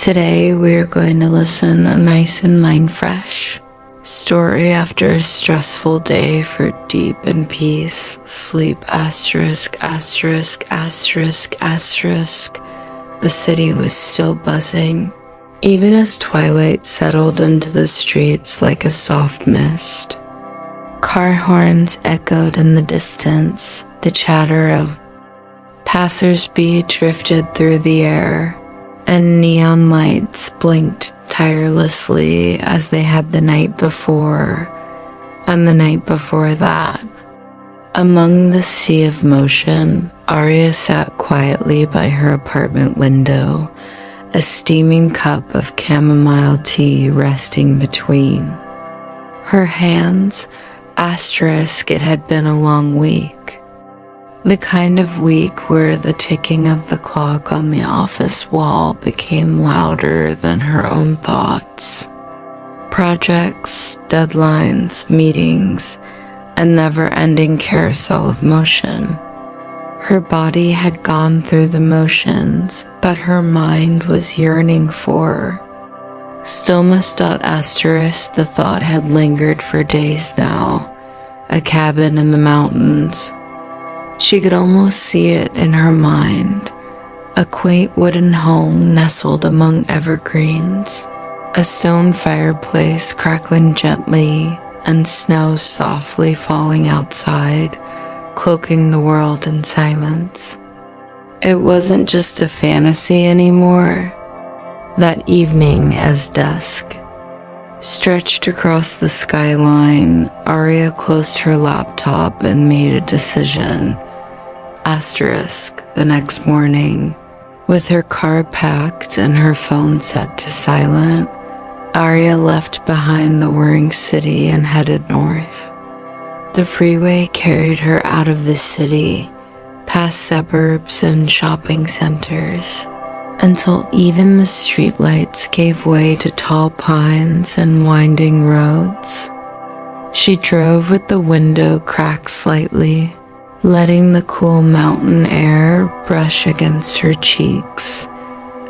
Today we're going to listen a nice and mind fresh story after a stressful day for deep and peace. Sleep asterisk asterisk asterisk asterisk. The city was still buzzing, even as twilight settled into the streets like a soft mist. Car horns echoed in the distance. The chatter of passers-by drifted through the air, and neon lights blinked tirelessly as they had the night before and the night before that. Among the sea of motion, Arya sat quietly by her apartment window, a steaming cup of chamomile tea resting between her hands. Asterisk, it had been a long week. The kind of week where the ticking of the clock on the office wall became louder than her own thoughts. Projects, deadlines, meetings, a never-ending carousel of motion. Her body had gone through the motions, but her mind was yearning for stillness. Asterisk, the thought had lingered for days now. A cabin in the mountains. She could almost see it in her mind. A quaint wooden home nestled among evergreens. A stone fireplace crackling gently, and snow softly falling outside, cloaking the world in silence. It wasn't just a fantasy anymore. That evening, as dusk stretched across the skyline, Arya closed her laptop and made a decision. Asterisk, the next morning, with her car packed and her phone set to silent, Arya left behind the whirring city and headed north. The freeway carried her out of the city, past suburbs and shopping centers, until even the streetlights gave way to tall pines and winding roads. She drove with the window cracked slightly, letting the cool mountain air brush against her cheeks.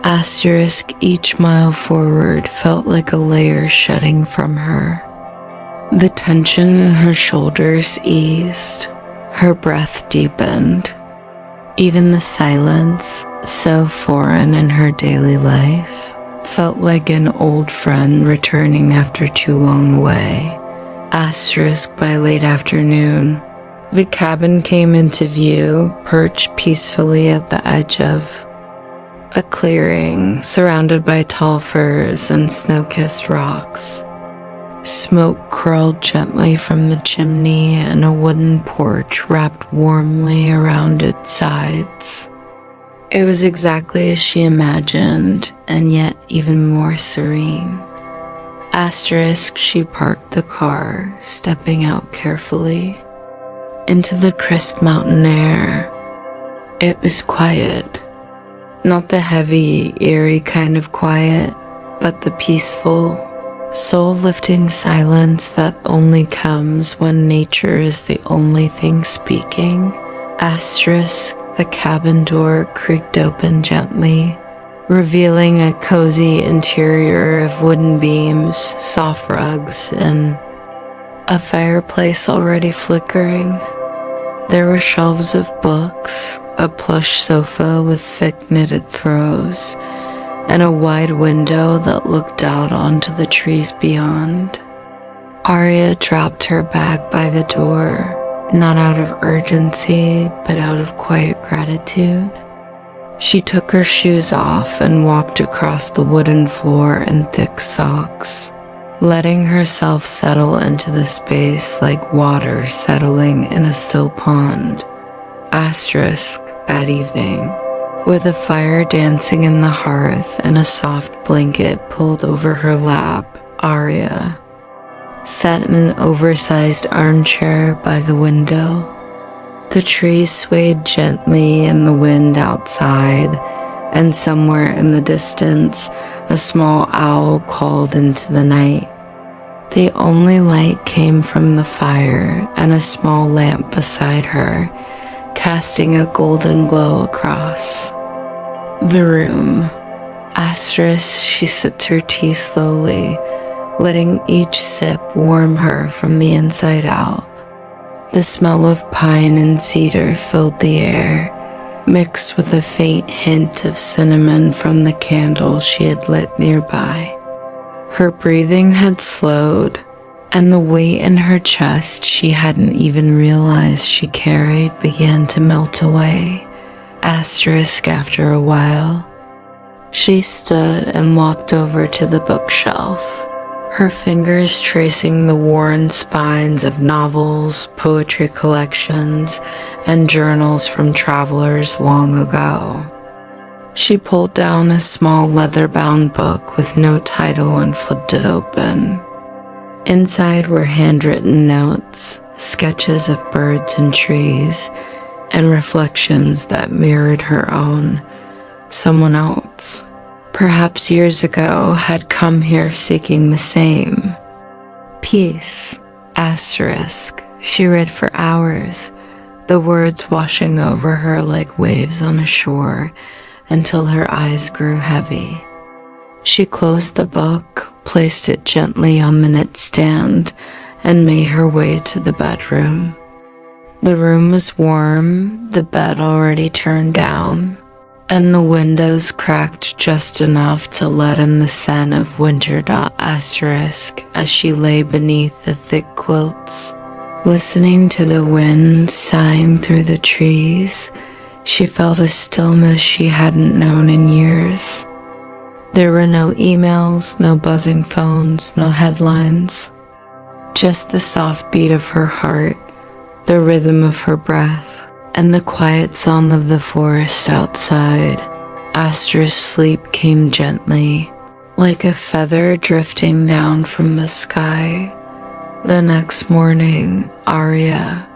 Asterisk, each mile forward felt like a layer shedding from her. The tension in her shoulders eased, her breath deepened. Even the silence, so foreign in her daily life, felt like an old friend returning after too long away. Asterisk, by late afternoon, the cabin came into view, perched peacefully at the edge of a clearing, surrounded by tall firs and snow-kissed rocks. Smoke curled gently from the chimney, and a wooden porch wrapped warmly around its sides. It was exactly as she imagined, and yet even more serene. Asterisk, she parked the car, stepping out carefully into the crisp mountain air. It was quiet. Not the heavy, eerie kind of quiet, but the peaceful, soul-lifting silence that only comes when nature is the only thing speaking. Asterisk, the cabin door creaked open gently, revealing a cozy interior of wooden beams, soft rugs, and a fireplace already flickering. There were shelves of books, a plush sofa with thick knitted throws, and a wide window that looked out onto the trees beyond. Arya dropped her bag by the door, not out of urgency, but out of quiet gratitude. She took her shoes off and walked across the wooden floor in thick socks, letting herself settle into the space like water settling in a still pond. Asterisk, that evening, with a fire dancing in the hearth and a soft blanket pulled over her lap, Arya sat in an oversized armchair by the window. The trees swayed gently in the wind outside, and somewhere in the distance, a small owl called into the night. The only light came from the fire and a small lamp beside her, casting a golden glow across the room. Asterisk, she sipped her tea slowly, letting each sip warm her from the inside out. The smell of pine and cedar filled the air, mixed with a faint hint of cinnamon from the candle she had lit nearby. Her breathing had slowed, and the weight in her chest she hadn't even realized she carried began to melt away. Asterisk, after a while. She stood and walked over to the bookshelf, her fingers tracing the worn spines of novels, poetry collections, and journals from travelers long ago. She pulled down a small leather-bound book with no title and flipped it open. Inside were handwritten notes, sketches of birds and trees, and reflections that mirrored her own. Someone else, perhaps years ago, had come here seeking the same. Peace, asterisk. She read for hours, the words washing over her like waves on a shore, until her eyes grew heavy. She closed the book, placed it gently on the knitstand, and made her way to the bedroom. The room was warm, the bed already turned down, and the windows cracked just enough to let in the scent of winter. Asterisk as she lay beneath the thick quilts. Listening to the wind sighing through the trees, she felt a stillness she hadn't known in years. There were no emails, no buzzing phones, no headlines. Just the soft beat of her heart, the rhythm of her breath, and the quiet song of the forest outside. Asterisk sleep came gently, like a feather drifting down from the sky. The next morning, Arya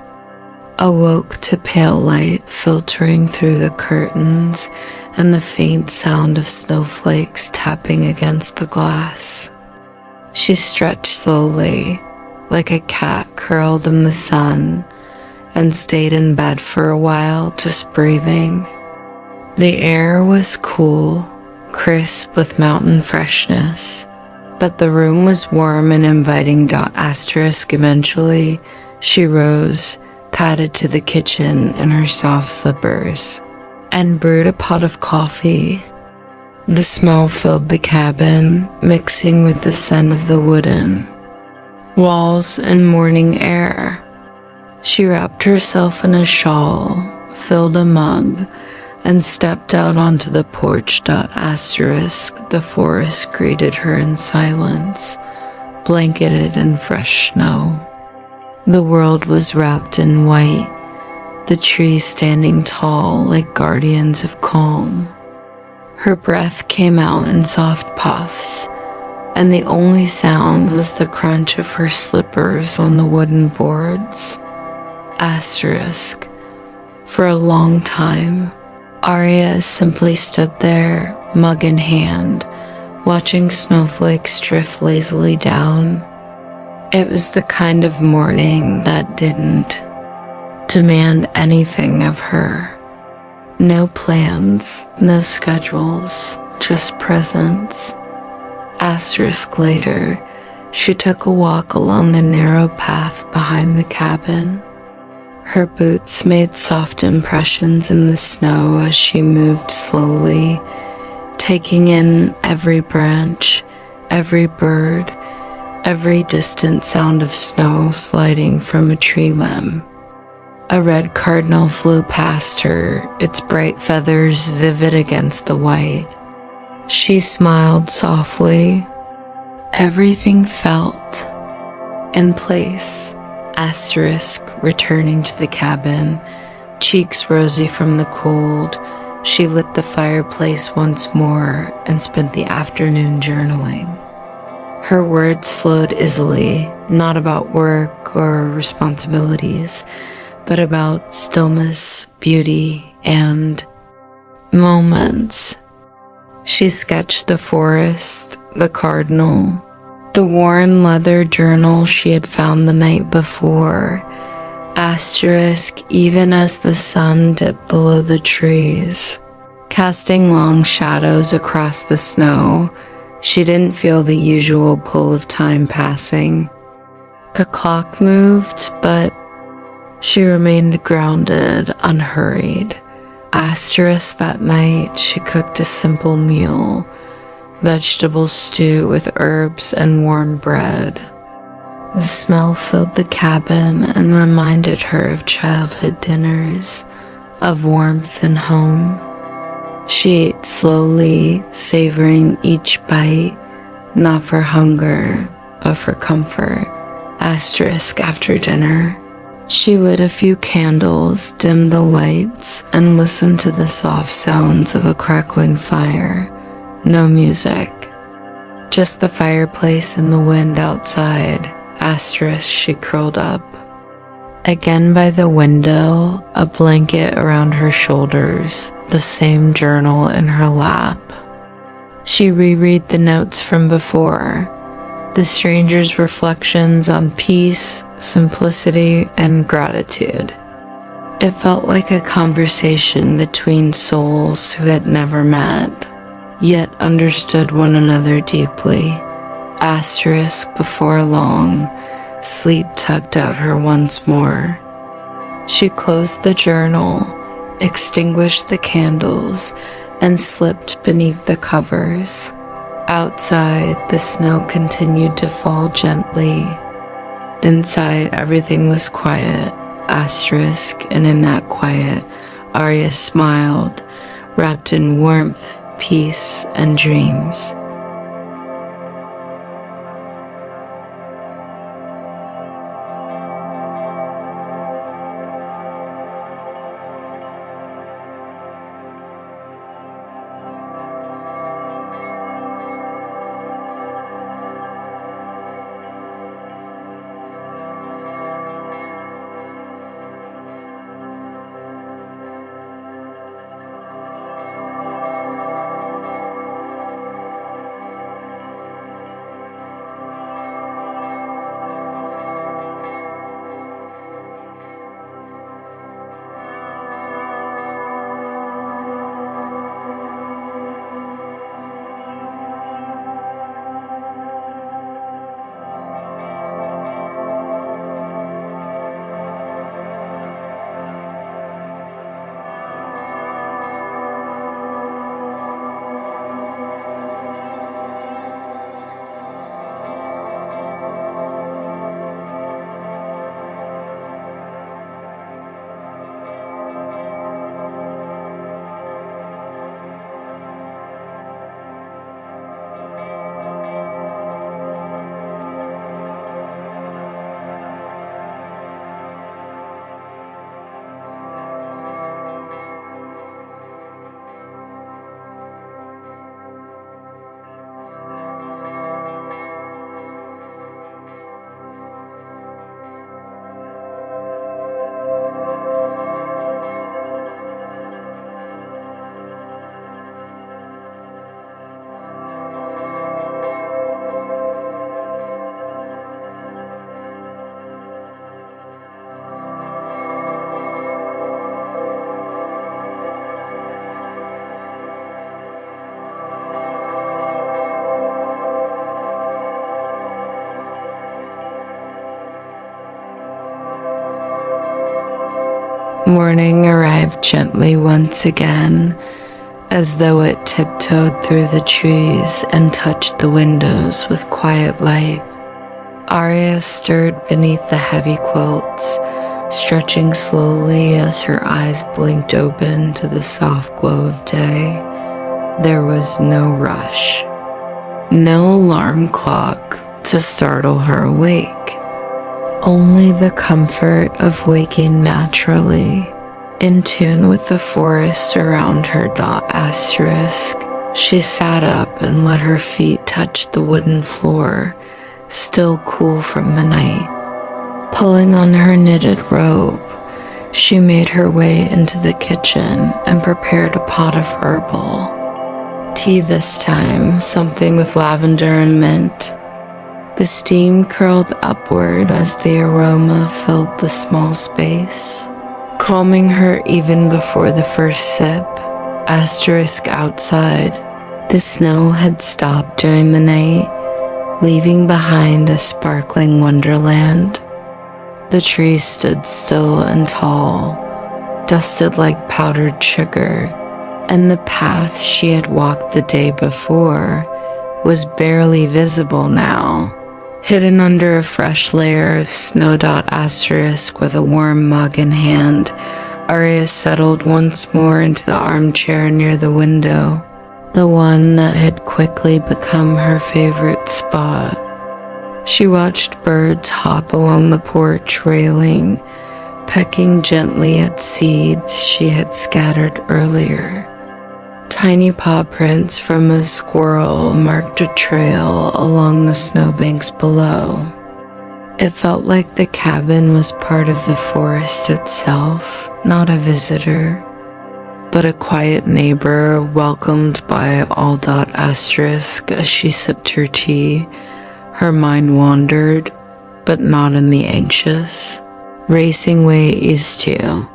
awoke to pale light filtering through the curtains and the faint sound of snowflakes tapping against the glass. She stretched slowly, like a cat curled in the sun, and stayed in bed for a while, just breathing. The air was cool, crisp with mountain freshness, but the room was warm and inviting. Asterisk eventually, she rose, padded to the kitchen in her soft slippers, and brewed a pot of coffee. The smell filled the cabin, mixing with the scent of the wooden walls and morning air. She wrapped herself in a shawl, filled a mug, and stepped out onto the porch. Asterisk, the forest greeted her in silence, blanketed in fresh snow. The world was wrapped in white, the trees standing tall like guardians of calm. Her breath came out in soft puffs, and the only sound was the crunch of her slippers on the wooden boards. Asterisk. For a long time, Arya simply stood there, mug in hand, watching snowflakes drift lazily down. It was the kind of morning that didn't demand anything of her. No plans, no schedules, just presence. Asterisk later, she took a walk along the narrow path behind the cabin. Her boots made soft impressions in the snow as she moved slowly, taking in every branch, every bird, every distant sound of snow sliding from a tree limb. A red cardinal flew past her, its bright feathers vivid against the white. She smiled softly. Everything felt in place. Asterisk, returning to the cabin, cheeks rosy from the cold, she lit the fireplace once more and spent the afternoon journaling. Her words flowed easily, not about work or responsibilities, but about stillness, beauty, and moments. She sketched the forest, the cardinal, the worn leather journal she had found the night before. Asterisk, even as the sun dipped below the trees, casting long shadows across the snow. She didn't feel the usual pull of time passing. The clock moved, but she remained grounded, unhurried. That night, she cooked a simple meal, vegetable stew with herbs and warm bread. The smell filled the cabin and reminded her of childhood dinners, of warmth and home. She ate slowly, savoring each bite, not for hunger, but for comfort. After dinner, she lit a few candles, dimmed the lights, and listened to the soft sounds of a crackling fire. No music, just the fireplace and the wind outside. She curled up. Again by the window, a blanket around her shoulders, the same journal in her lap. She reread the notes from before, the stranger's reflections on peace, simplicity, and gratitude. It felt like a conversation between souls who had never met, yet understood one another deeply. Before long, sleep tugged at her once more. She closed the journal, extinguished the candles, and slipped beneath the covers. Outside, the snow continued to fall gently. Inside, everything was quiet, and in that quiet, Arya smiled, wrapped in warmth, peace, and dreams. Morning arrived gently once again, as though it tiptoed through the trees and touched the windows with quiet light. Arya stirred beneath the heavy quilts, stretching slowly as her eyes blinked open to the soft glow of day. There was no rush, no alarm clock to startle her awake. Only the comfort of waking naturally, in tune with the forest around her. She sat up and let her feet touch the wooden floor, still cool from the night. Pulling on her knitted robe, she made her way into the kitchen and prepared a pot of herbal tea this time, something with lavender and mint. The steam curled upward as the aroma filled the small space, calming her even before the first sip. Outside, the snow had stopped during the night, leaving behind a sparkling wonderland. The trees stood still and tall, dusted like powdered sugar, and the path she had walked the day before was barely visible now. Hidden under a fresh layer of snow. With a warm mug in hand, Arya settled once more into the armchair near the window, the one that had quickly become her favorite spot. She watched birds hop along the porch railing, pecking gently at seeds she had scattered earlier. Tiny paw prints from a squirrel marked a trail along the snowbanks below. It felt like the cabin was part of the forest itself, not a visitor, but a quiet neighbor welcomed by all. As she sipped her tea, her mind wandered, but not in the anxious, racing way it used to.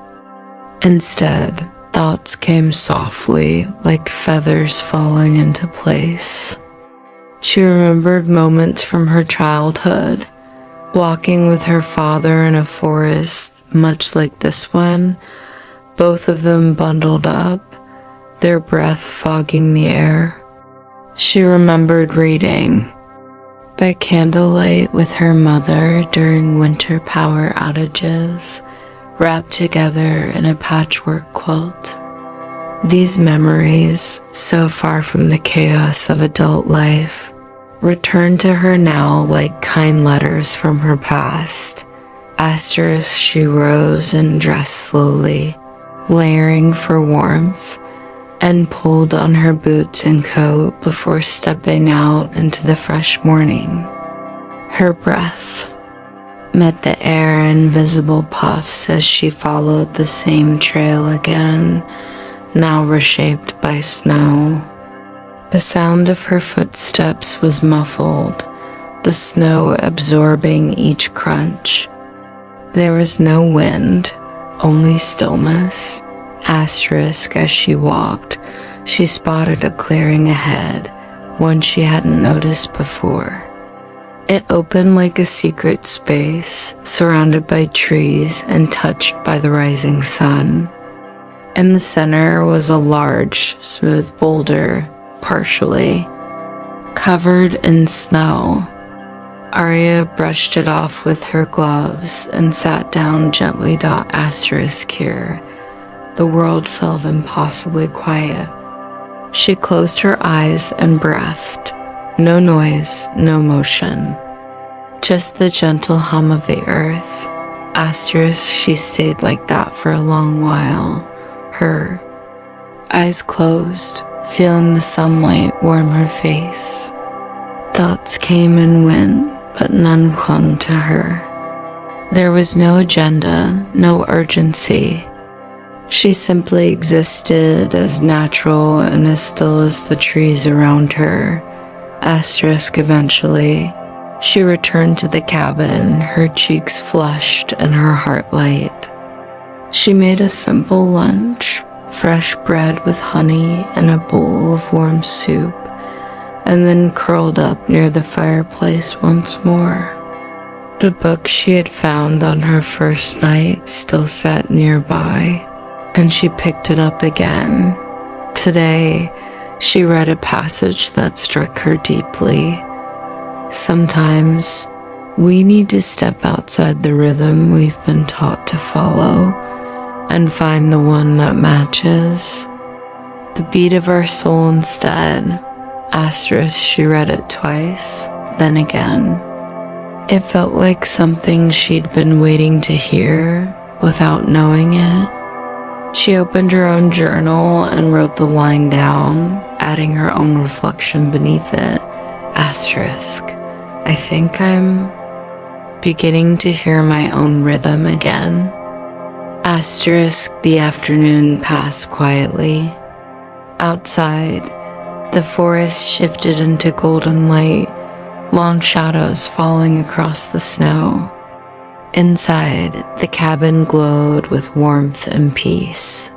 Instead, thoughts came softly, like feathers falling into place. She remembered moments from her childhood, walking with her father in a forest much like this one, both of them bundled up, their breath fogging the air. She remembered reading by candlelight with her mother during winter power outages, wrapped together in a patchwork quilt. These memories, so far from the chaos of adult life, returned to her now like kind letters from her past. She rose and dressed slowly, layering for warmth, and pulled on her boots and coat before stepping out into the fresh morning. Her breath met the air in visible puffs as she followed the same trail again, now reshaped by snow. The sound of her footsteps was muffled, the snow absorbing each crunch. There was no wind, only stillness. As she walked, she spotted a clearing ahead, one she hadn't noticed before. It opened like a secret space, surrounded by trees and touched by the rising sun. In the center was a large, smooth boulder, partially covered in snow. Arya brushed it off with her gloves and sat down gently. Here, the world felt impossibly quiet. She closed her eyes and breathed. No noise, no motion. Just the gentle hum of the earth. She stayed like that for a long while, her eyes closed, feeling the sunlight warm her face. Thoughts came and went, but none clung to her. There was no agenda, no urgency. She simply existed as natural and as still as the trees around her. Eventually, she returned to the cabin, her cheeks flushed and her heart light. She made a simple lunch, fresh bread with honey and a bowl of warm soup, and then curled up near the fireplace once more. The book she had found on her first night still sat nearby, and she picked it up again. Today, she read a passage that struck her deeply. Sometimes, we need to step outside the rhythm we've been taught to follow and find the one that matches the beat of our soul instead. She read it twice, then again. It felt like something she'd been waiting to hear without knowing it. She opened her own journal and wrote the line down, adding her own reflection beneath it. I think I'm beginning to hear my own rhythm again. The afternoon passed quietly. Outside, the forest shifted into golden light, long shadows falling across the snow. Inside, the cabin glowed with warmth and peace.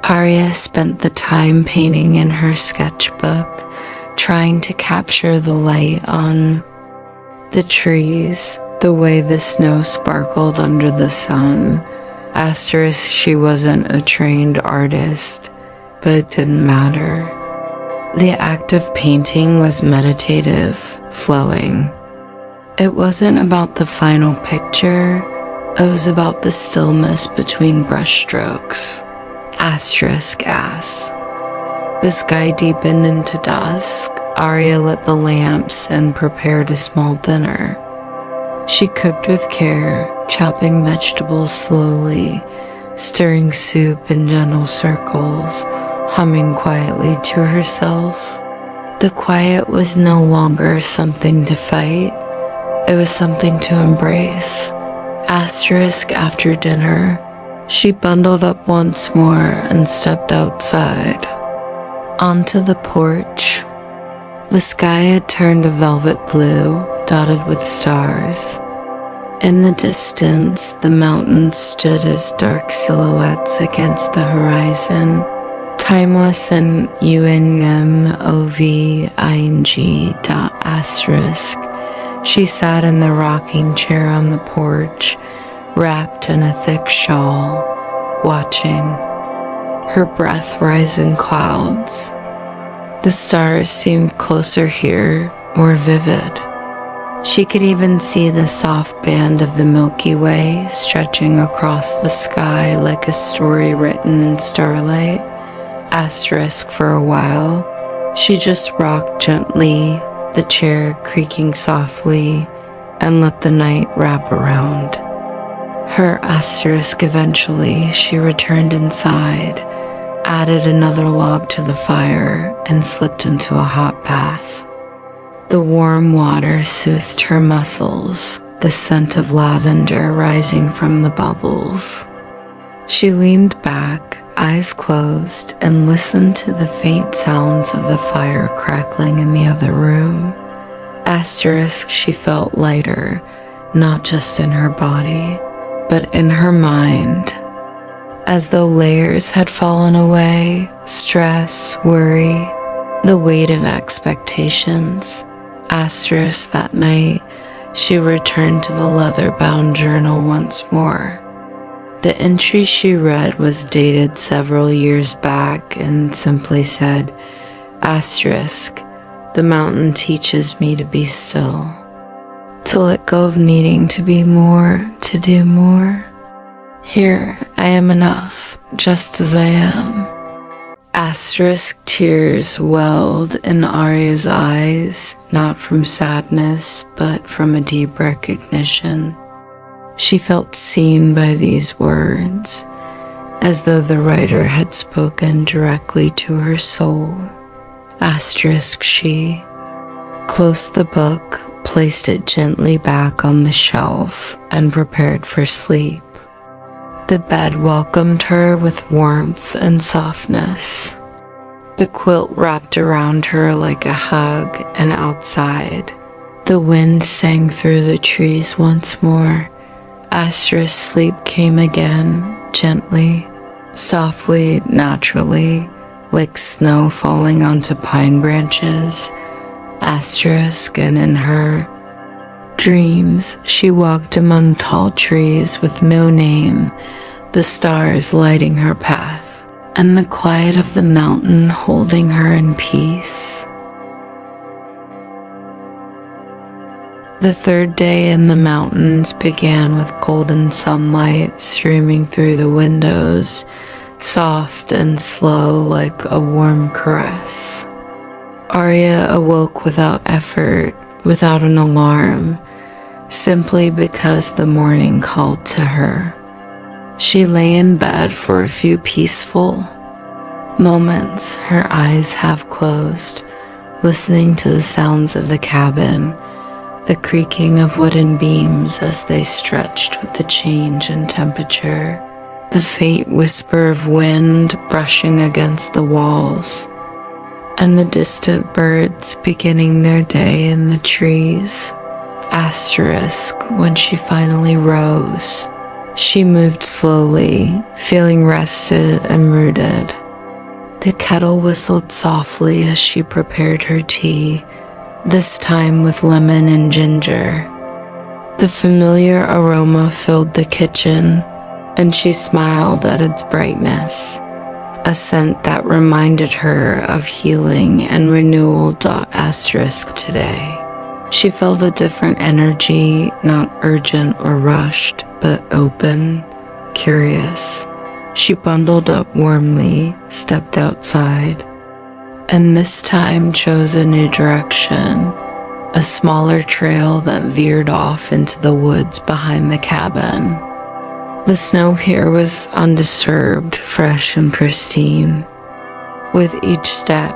Arya spent the time painting in her sketchbook, trying to capture the light on the trees, the way the snow sparkled under the sun. Asterisk, she wasn't a trained artist, but it didn't matter. The act of painting was meditative, flowing. It wasn't about the final picture, it was about the stillness between brushstrokes. Asterisk ass. The sky deepened into dusk. Arya lit the lamps and prepared a small dinner. She cooked with care, chopping vegetables slowly, stirring soup in gentle circles, humming quietly to herself. The quiet was no longer something to fight, it was something to embrace. Asterisk after dinner, she bundled up once more and stepped outside. Onto the porch. The sky had turned a velvet blue, dotted with stars. In the distance, the mountains stood as dark silhouettes against the horizon, timeless and unmoving. She sat in the rocking chair on the porch, wrapped in a thick shawl, watching. Her breath rise in clouds. The stars seemed closer here, more vivid. She could even see the soft band of the Milky Way stretching across the sky like a story written in starlight. Asterisk for a while, she just rocked gently, the chair creaking softly, and let the night wrap around. Her asterisk eventually, she returned inside, added another log to the fire, and slipped into a hot bath. The warm water soothed her muscles, the scent of lavender rising from the bubbles. She leaned back, eyes closed, and listened to the faint sounds of the fire crackling in the other room. Asterisk, she felt lighter, not just in her body, but in her mind. As though layers had fallen away, stress, worry, the weight of expectations. Asterisk that night, she returned to the leather-bound journal once more. The entry she read was dated several years back and simply said, asterisk, the mountain teaches me to be still, to let go of needing to be more, to do more. Here, I am enough, just as I am. Asterisk tears welled in Arya's eyes, not from sadness, but from a deep recognition. She felt seen by these words, as though the writer had spoken directly to her soul. Asterisk she closed the book, placed it gently back on the shelf, and prepared for sleep. The bed welcomed her with warmth and softness. The quilt wrapped around her like a hug, and outside, the wind sang through the trees once more. Asterisk sleep came again, gently, softly, naturally, like snow falling onto pine branches. Asterisk, and in her dreams, she walked among tall trees with no name, the stars lighting her path, and the quiet of the mountain holding her in peace. The third day in the mountains began with golden sunlight streaming through the windows, soft and slow like a warm caress. Arya awoke without effort, without an alarm, simply because the morning called to her. She lay in bed for a few peaceful moments, her eyes half closed, listening to the sounds of the cabin, the creaking of wooden beams as they stretched with the change in temperature, the faint whisper of wind brushing against the walls, and the distant birds beginning their day in the trees. Asterisk, when she finally rose, She moved slowly, feeling rested and rooted. The kettle whistled softly as she prepared her tea, this time with lemon and ginger. The familiar aroma filled the kitchen, and she smiled at its brightness, a scent that reminded her of healing and renewal. Today. She felt a different energy, not urgent or rushed, but open, curious. She bundled up warmly, stepped outside, and this time chose a new direction, a smaller trail that veered off into the woods behind the cabin. The snow here was undisturbed, fresh and pristine. With each step,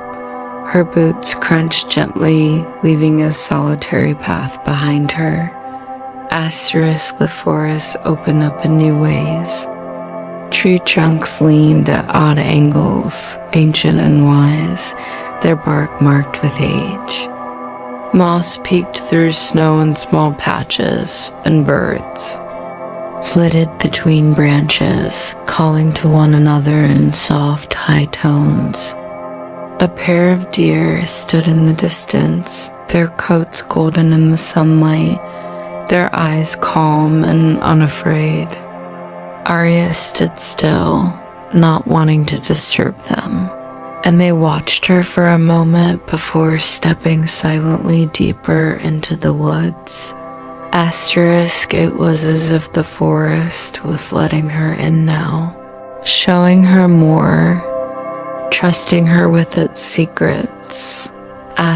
her boots crunched gently, leaving a solitary path behind her. The forest opened up in new ways. Tree trunks leaned at odd angles, ancient and wise, their bark marked with age. Moss peeked through snow in small patches, and birds flitted between branches, calling to one another in soft, high tones. A pair of deer stood in the distance, their coats golden in the sunlight, their eyes calm and unafraid. Arya stood still, not wanting to disturb them, and they watched her for a moment before stepping silently deeper into the woods. It was as if the forest was letting her in now, showing her more, trusting her with its secrets.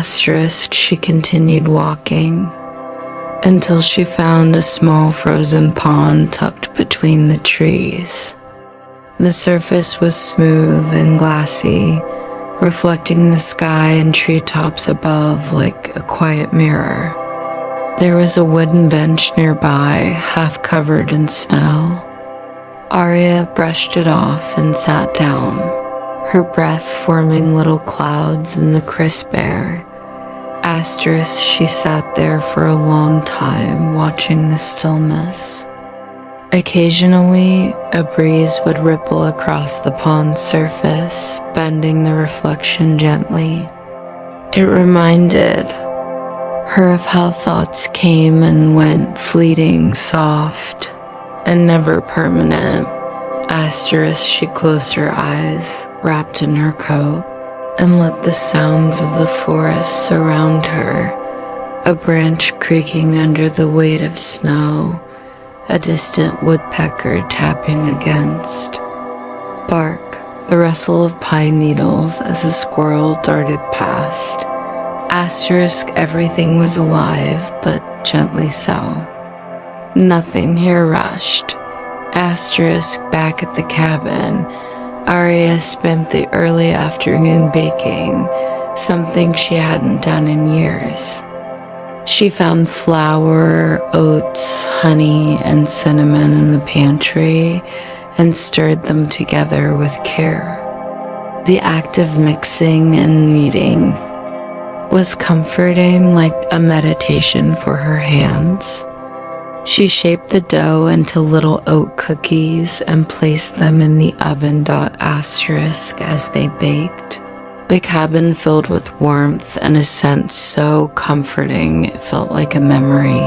She continued walking until she found a small frozen pond tucked between the trees. The surface was smooth and glassy, reflecting the sky and treetops above like a quiet mirror. There was a wooden bench nearby, half covered in snow. Arya brushed it off and sat down, her breath forming little clouds in the crisp air. She sat there for a long time, watching the stillness. Occasionally, a breeze would ripple across the pond's surface, bending the reflection gently. It reminded her of how thoughts came and went, fleeting, soft, and never permanent. She closed her eyes, wrapped in her coat, and let the sounds of the forest surround her, a branch creaking under the weight of snow, a distant woodpecker tapping against bark, the rustle of pine needles as a squirrel darted past. Everything was alive, but gently so. Nothing here rushed. Back at the cabin, Arya spent the early afternoon baking, something she hadn't done in years. She found flour, oats, honey, and cinnamon in the pantry and stirred them together with care. The act of mixing and kneading was comforting, like a meditation for her hands. She shaped the dough into little oat cookies and placed them in the oven. As they baked. The cabin filled with warmth and a scent so comforting it felt like a memory.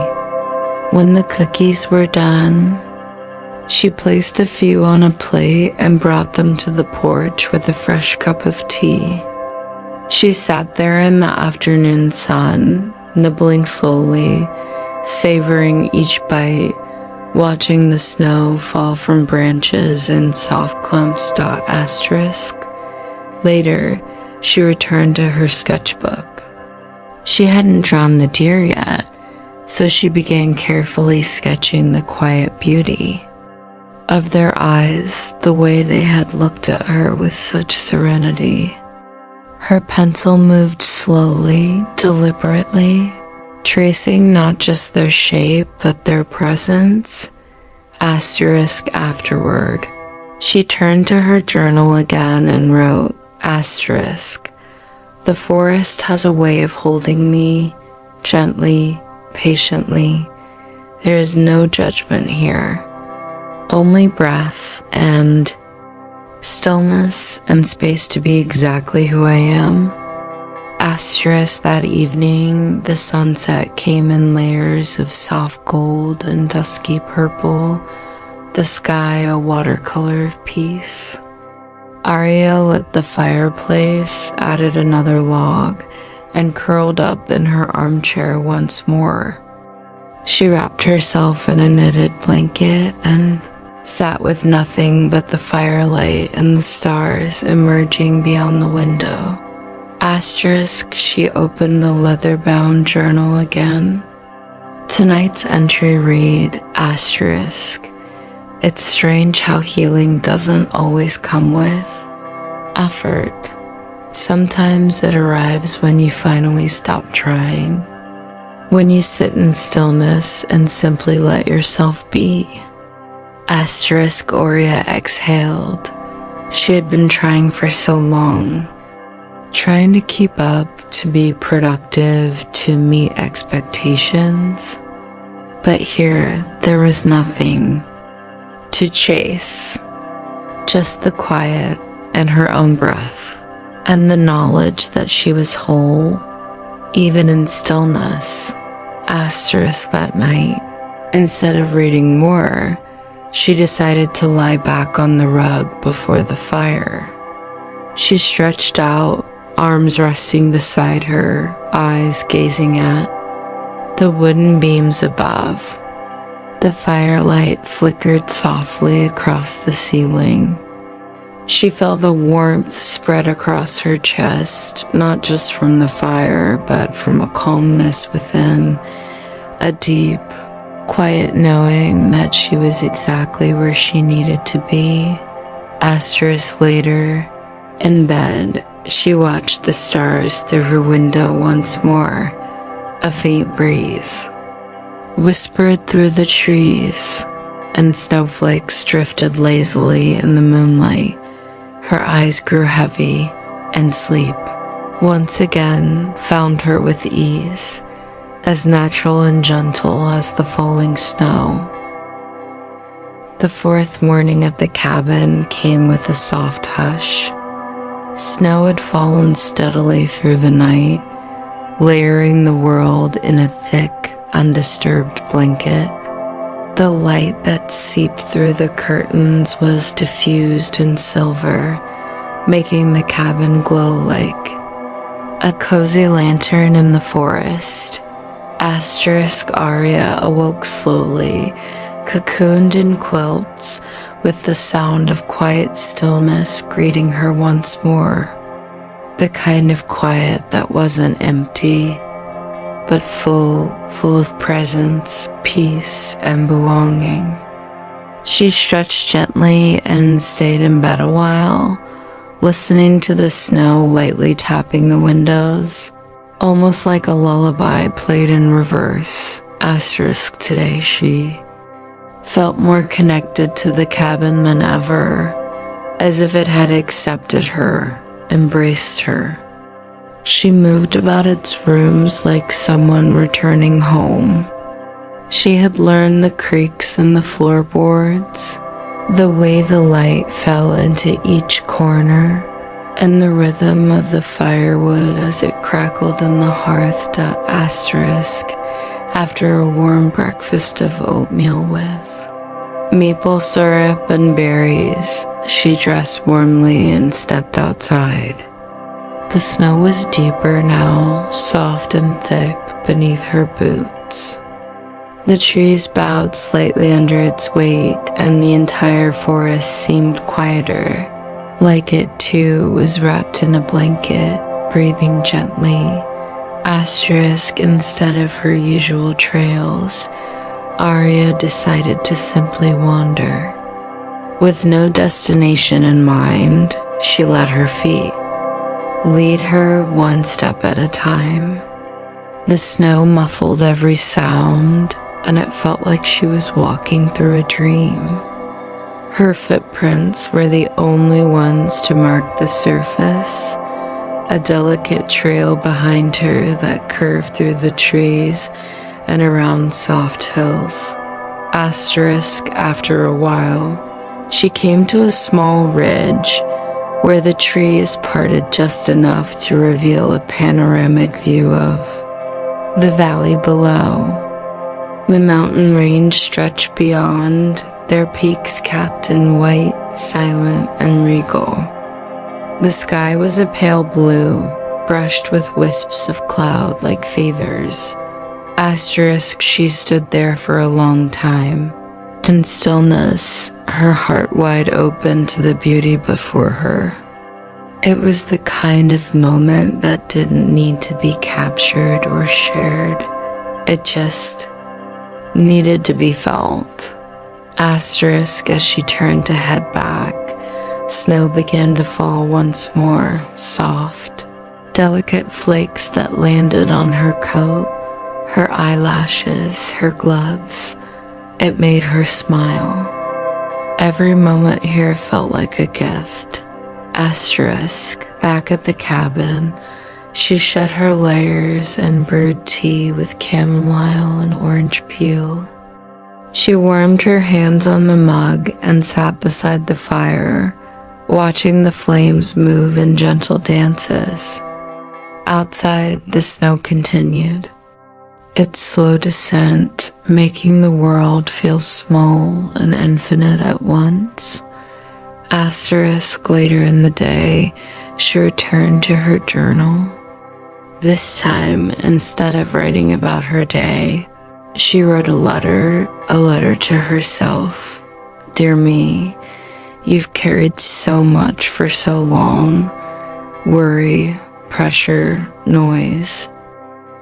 When the cookies were done, she placed a few on a plate and brought them to the porch with a fresh cup of tea. She sat there in the afternoon sun, nibbling slowly, savoring each bite, watching the snow fall from branches in soft clumps. Later, she returned to her sketchbook. She hadn't drawn the deer yet, so she began carefully sketching the quiet beauty of their eyes, the way they had looked at her with such serenity. Her pencil moved slowly, deliberately, tracing not just their shape, but their presence. Afterward, she turned to her journal again and wrote, the forest has a way of holding me, gently, patiently. There is no judgment here, only breath and stillness and space to be exactly who I am. Asterisk, that evening, the sunset came in layers of soft gold and dusky purple, the sky a watercolor of peace. Arya lit the fireplace, added another log, and curled up in her armchair once more. She wrapped herself in a knitted blanket and sat with nothing but the firelight and the stars emerging beyond the window. Asterisk, she opened the leather-bound journal again. Tonight's entry read, asterisk, it's strange how healing doesn't always come with effort. Sometimes it arrives when you finally stop trying, when you sit in stillness and simply let yourself be. Asterisk, Aurea exhaled. She had been trying for so long, trying to keep up, to be productive, to meet expectations. But here, there was nothing to chase, just the quiet and her own breath, and the knowledge that she was whole, even in stillness. Asterisk, that night, instead of reading more, she decided to lie back on the rug before the fire. She stretched out, arms resting beside her, eyes gazing at the wooden beams above. The firelight flickered softly across the ceiling. She felt a warmth spread across her chest, not just from the fire, but from a calmness within, a deep, quiet knowing that she was exactly where she needed to be. Asterisk, later, in bed, she watched the stars through her window once more. A faint breeze whispered through the trees, and snowflakes drifted lazily in the moonlight. Her eyes grew heavy, and sleep once again found her with ease, as natural and gentle as the falling snow. The fourth morning at the cabin came with a soft hush. Snow had fallen steadily through the night, layering the world in a thick, undisturbed blanket. The light that seeped through the curtains was diffused in silver, making the cabin glow like a cozy lantern in the forest. Asterisk, Arya awoke slowly, cocooned in quilts, with the sound of quiet stillness greeting her once more. The kind of quiet that wasn't empty, but full of presence, peace, and belonging. She stretched gently and stayed in bed a while, listening to the snow lightly tapping the windows, almost like a lullaby played in reverse. Asterisk, today she felt more connected to the cabin than ever, as if it had accepted her, embraced her. She moved about its rooms like someone returning home. She had learned the creaks in the floorboards, the way the light fell into each corner, and the rhythm of the firewood as it crackled in the hearth. Asterisk, after a warm breakfast of oatmeal with maple syrup and berries, she dressed warmly and stepped outside. The snow was deeper now, soft and thick beneath her boots. The trees bowed slightly under its weight, and the entire forest seemed quieter, like it too was wrapped in a blanket, breathing gently. Asterisk, instead of her usual trails, Arya decided to simply wander. With no destination in mind, she let her feet lead her one step at a time. The snow muffled every sound, and it felt like she was walking through a dream. Her footprints were the only ones to mark the surface, a delicate trail behind her that curved through the trees and around soft hills. After a while, she came to a small ridge where the trees parted just enough to reveal a panoramic view of the valley below. The mountain range stretched beyond, their peaks capped in white, silent, and regal. The sky was a pale blue, brushed with wisps of cloud like feathers. She stood there for a long time, in stillness, her heart wide open to the beauty before her. It was the kind of moment that didn't need to be captured or shared. It just needed to be felt. As she turned to head back, snow began to fall once more, soft, delicate flakes that landed on her coat, her eyelashes, her gloves. It made her smile. Every moment here felt like a gift. Back at the cabin, she shed her layers and brewed tea with chamomile and orange peel. She warmed her hands on the mug and sat beside the fire, watching the flames move in gentle dances. Outside, the snow continued, its slow descent making the world feel small and infinite at once. Later in the day, she returned to her journal. This time, instead of writing about her day, she wrote a letter to herself. Dear me, you've carried so much for so long. Worry, pressure, noise.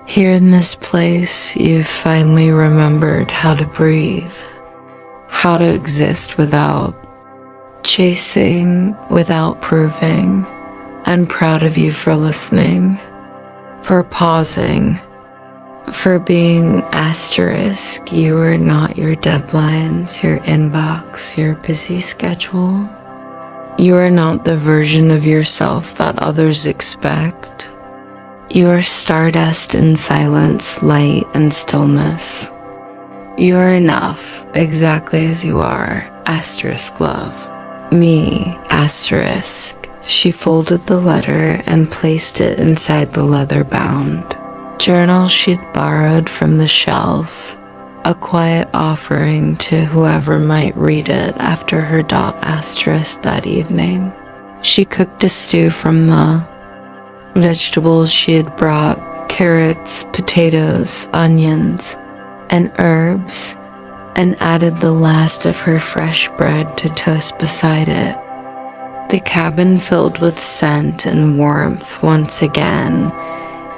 Here in this place, you've finally remembered how to breathe, how to exist without chasing, without proving. I'm proud of you for listening, for pausing, for being asterisk. You are not your deadlines, your inbox, your busy schedule. You are not the version of yourself that others expect. You are stardust in silence, light, and stillness. You are enough, exactly as you are, love. Me, She folded the letter and placed it inside the leather-bound journal she'd borrowed from the shelf, a quiet offering to whoever might read it after her that evening. She cooked a stew from the vegetables she had brought, carrots, potatoes, onions, and herbs, and added the last of her fresh bread to toast beside it. The cabin filled with scent and warmth once again,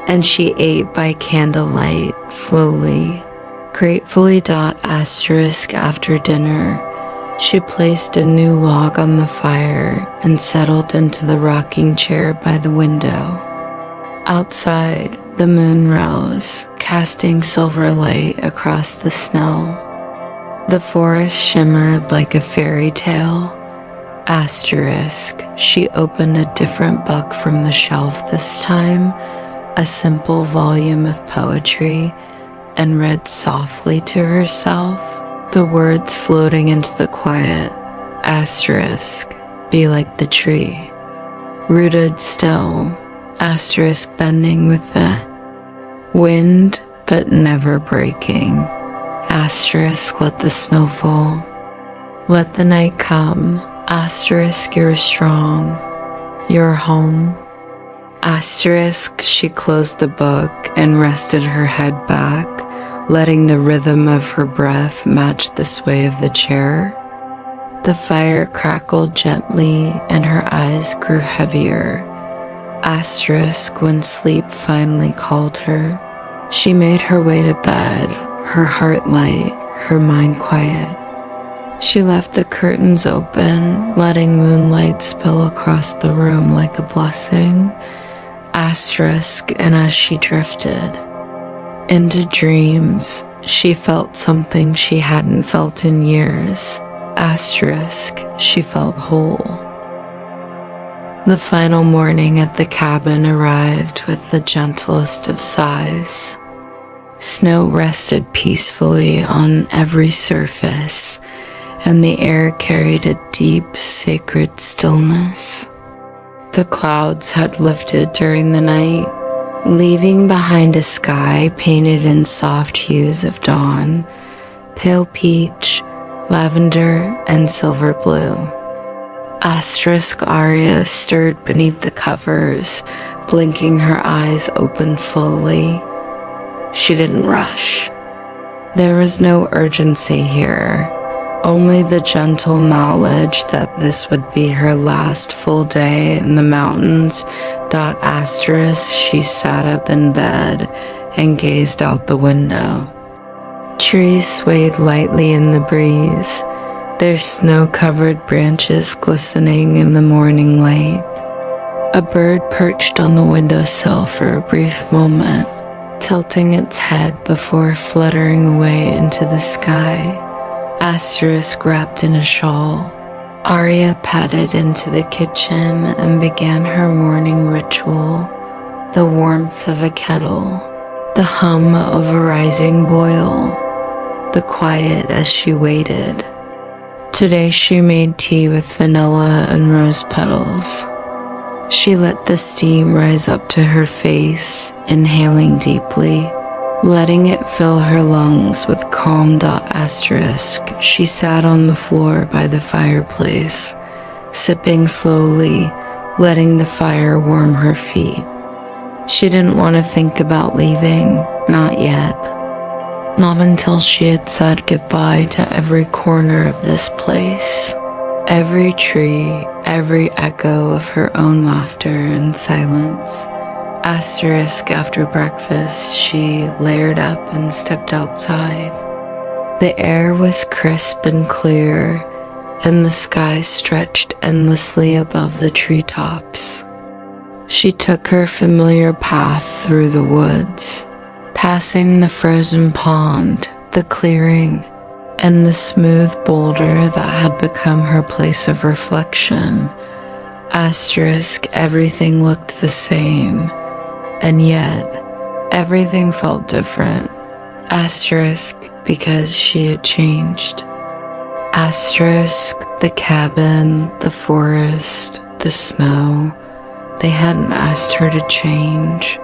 and she ate by candlelight, slowly. Gratefully. After dinner, she placed a new log on the fire and settled into the rocking chair by the window. Outside, the moon rose, casting silver light across the snow. The forest shimmered like a fairy tale. She opened a different book from the shelf this time, a simple volume of poetry, and read softly to herself, the words floating into the quiet. Be like the tree, rooted still, bending with the wind but never breaking. Let the snow fall. Let the night come. You're strong. You're home. She closed the book and rested her head back, letting the rhythm of her breath match the sway of the chair. The fire crackled gently and her eyes grew heavier. When sleep finally called her, she made her way to bed, her heart light, her mind quiet. She left the curtains open, letting moonlight spill across the room like a blessing. And as she drifted into dreams, she felt something she hadn't felt in years. She felt whole. The final morning at the cabin arrived with the gentlest of sighs. Snow rested peacefully on every surface, and the air carried a deep, sacred stillness. The clouds had lifted during the night, leaving behind a sky painted in soft hues of dawn, pale peach, lavender, and silver blue. Aria stirred beneath the covers, blinking her eyes open slowly. She didn't rush. There was no urgency here, only the gentle knowledge that this would be her last full day in the mountains. She sat up in bed and gazed out the window. Trees swayed lightly in the breeze, their snow-covered branches glistening in the morning light. A bird perched on the windowsill for a brief moment, tilting its head before fluttering away into the sky. Wrapped in a shawl. Aria padded into the kitchen and began her morning ritual, the warmth of a kettle, the hum of a rising boil, the quiet as she waited. Today she made tea with vanilla and rose petals. She let the steam rise up to her face, inhaling deeply, letting it fill her lungs with calm. She sat on the floor by the fireplace, sipping slowly, letting the fire warm her feet. She didn't want to think about leaving, not yet. Not until she had said goodbye to every corner of this place. Every tree, every echo of her own laughter and silence. After breakfast, she layered up and stepped outside. The air was crisp and clear, and the sky stretched endlessly above the treetops. She took her familiar path through the woods, passing the frozen pond, the clearing, and the smooth boulder that had become her place of reflection. Everything looked the same, and yet everything felt different. Because she had changed. The cabin, the forest, the snow, they hadn't asked her to change.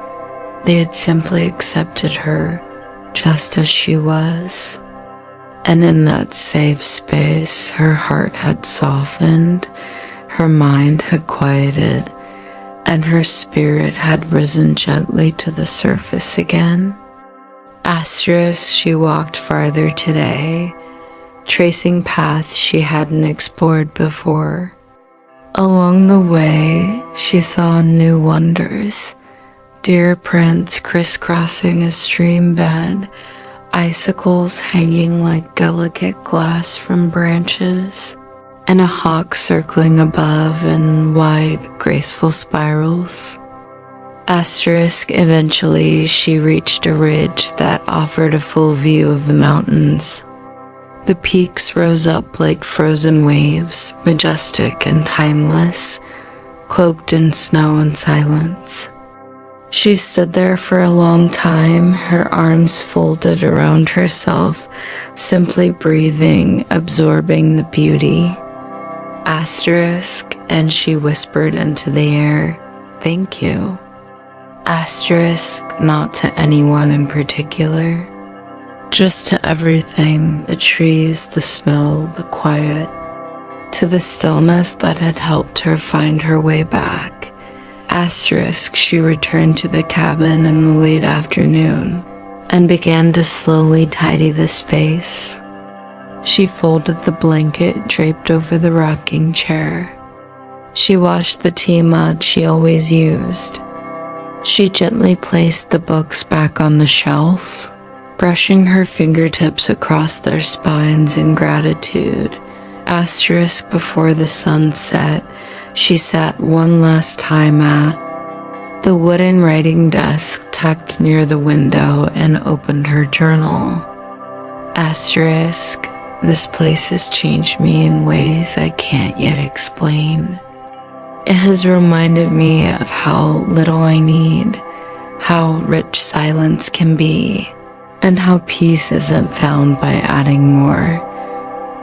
They had simply accepted her just as she was. And in that safe space, her heart had softened, her mind had quieted, and her spirit had risen gently to the surface again. She walked farther today, tracing paths she hadn't explored before. Along the way, she saw new wonders, deer prints crisscrossing a stream bed, icicles hanging like delicate glass from branches, and a hawk circling above in wide, graceful spirals. Eventually, she reached a ridge that offered a full view of the mountains. The peaks rose up like frozen waves, majestic and timeless, cloaked in snow and silence. She stood there for a long time, her arms folded around herself, simply breathing, absorbing the beauty. And she whispered into the air, "Thank you." Not to anyone in particular, just to everything, the trees, the snow, the quiet, to the stillness that had helped her find her way back. She returned to the cabin in the late afternoon and began to slowly tidy the space. She folded the blanket draped over the rocking chair. She washed the tea mug she always used. She gently placed the books back on the shelf, brushing her fingertips across their spines in gratitude. Before the sun set, she sat one last time at the wooden writing desk tucked near the window and opened her journal. This place has changed me in ways I can't yet explain. It has reminded me of how little I need, how rich silence can be, and how peace isn't found by adding more,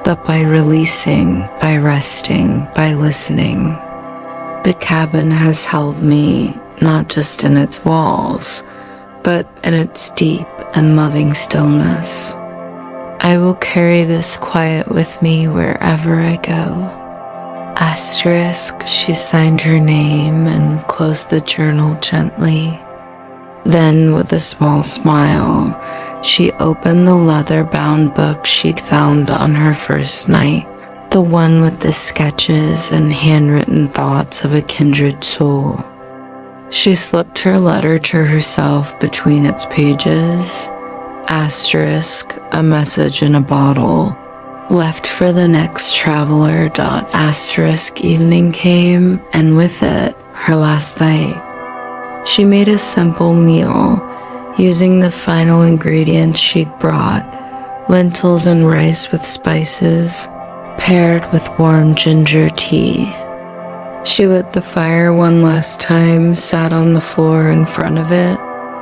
but by releasing, by resting, by listening. The cabin has held me, not just in its walls, but in its deep and loving stillness. I will carry this quiet with me wherever I go. Asterisk, she signed her name and closed the journal gently. Then, with a small smile, she opened the leather-bound book she'd found on her first night, the one with the sketches and handwritten thoughts of a kindred soul. She slipped her letter to herself between its pages. Asterisk, a message in a bottle. Left for the next traveler. Asterisk, evening came, and with it, her last night. She made a simple meal, using the final ingredients she'd brought, lentils and rice with spices, paired with warm ginger tea. She lit the fire one last time, sat on the floor in front of it,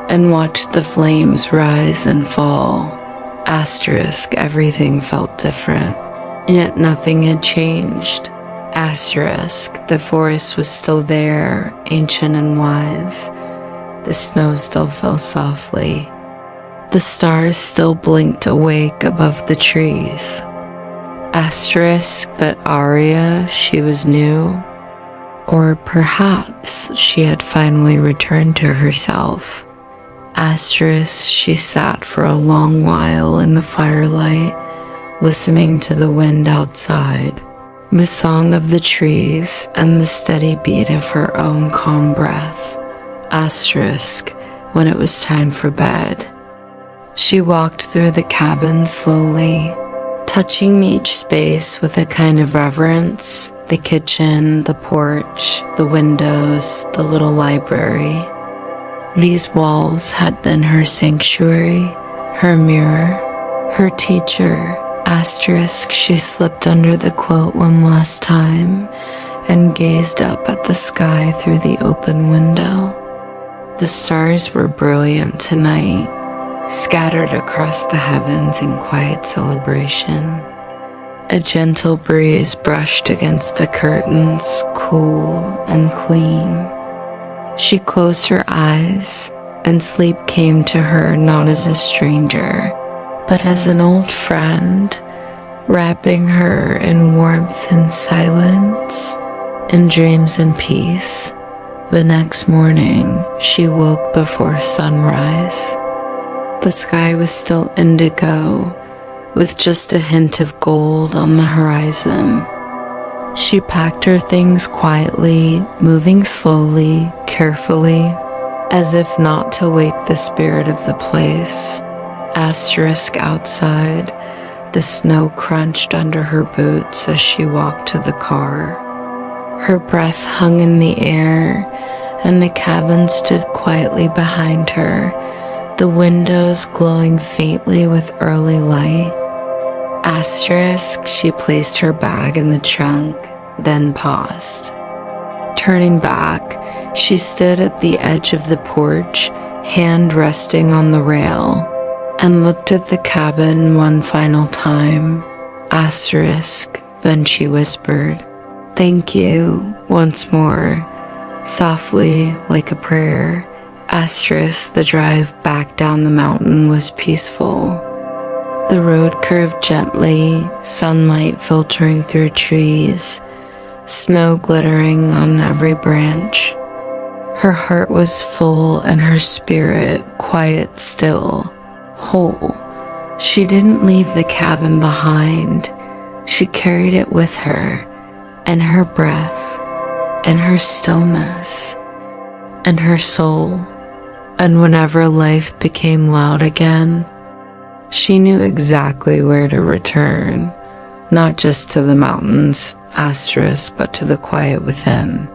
and watched the flames rise and fall. Asterisk, everything felt different, yet nothing had changed. Asterisk, the forest was still there, ancient and wise. The snow still fell softly. The stars still blinked awake above the trees. Asterisk, that aria, she was new. Or perhaps she had finally returned to herself. Asterisk, she sat for a long while in the firelight, listening to the wind outside, the song of the trees, and the steady beat of her own calm breath. Asterisk, when it was time for bed. She walked through the cabin slowly, touching each space with a kind of reverence, the kitchen, the porch, the windows, the little library. These walls had been her sanctuary, her mirror, her teacher. Asterisk, she slipped under the quilt one last time and gazed up at the sky through the open window. The stars were brilliant tonight, scattered across the heavens in quiet celebration. A gentle breeze brushed against the curtains, cool and clean. She closed her eyes, and sleep came to her not as a stranger, but as an old friend, wrapping her in warmth and silence, in dreams and peace. The next morning, she woke before sunrise. The sky was still indigo, with just a hint of gold on the horizon. She packed her things quietly, moving slowly, carefully, as if not to wake the spirit of the place. Asterisk, outside, the snow crunched under her boots as she walked to the car. Her breath hung in the air, and the cabin stood quietly behind her, the windows glowing faintly with early light. Asterisk, she placed her bag in the trunk, then paused. Turning back, she stood at the edge of the porch, hand resting on the rail, and looked at the cabin one final time. Asterisk, then she whispered, "Thank you," once more, softly like a prayer. Asterisk, the drive back down the mountain was peaceful. The road curved gently, sunlight filtering through trees, snow glittering on every branch. Her heart was full and her spirit quiet still, whole. She didn't leave the cabin behind. She carried it with her, and her breath, and her stillness, and her soul. And whenever life became loud again, she knew exactly where to return, not just to the mountains, asterisk, but to the quiet within.